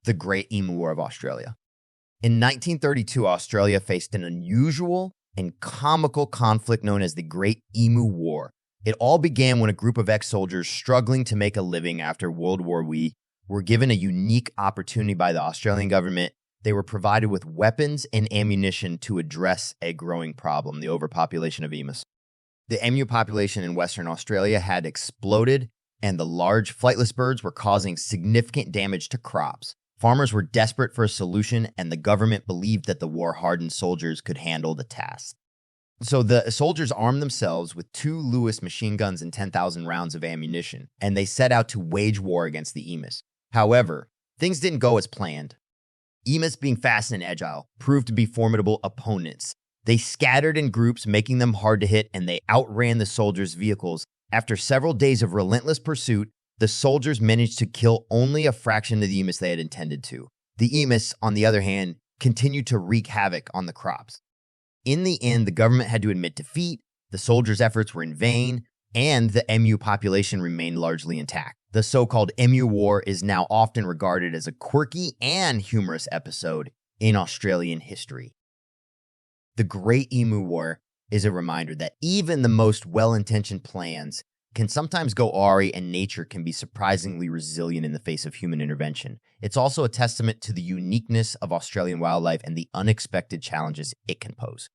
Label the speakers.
Speaker 1: the Great Emu War of Australia. In 1932, Australia faced an unusual and comical conflict known as the Great Emu War. It all began when a group of ex-soldiers struggling to make a living after World War I were given a unique opportunity by the Australian government. They were provided with weapons and ammunition to address a growing problem, the overpopulation of emus. The emu population in Western Australia had exploded, and the large flightless birds were causing significant damage to crops. Farmers were desperate for a solution, and the government believed that the war-hardened soldiers could handle the task. So the soldiers armed themselves with 2 Lewis machine guns and 10,000 rounds of ammunition, and they set out to wage war against the emus. However, things didn't go as planned. Emus, being fast and agile, proved to be formidable opponents. They scattered in groups, making them hard to hit, and they outran the soldiers' vehicles. After several days of relentless pursuit, the soldiers managed to kill only a fraction of the emus they had intended to. The emus, on the other hand, continued to wreak havoc on the crops. In the end, the government had to admit defeat, the soldiers' efforts were in vain, and the emu population remained largely intact. The so-called Emu War is now often regarded as a quirky and humorous episode in Australian history. The Great Emu War is a reminder that even the most well-intentioned plans can sometimes go awry, and nature can be surprisingly resilient in the face of human intervention. It's also a testament to the uniqueness of Australian wildlife and the unexpected challenges it can pose.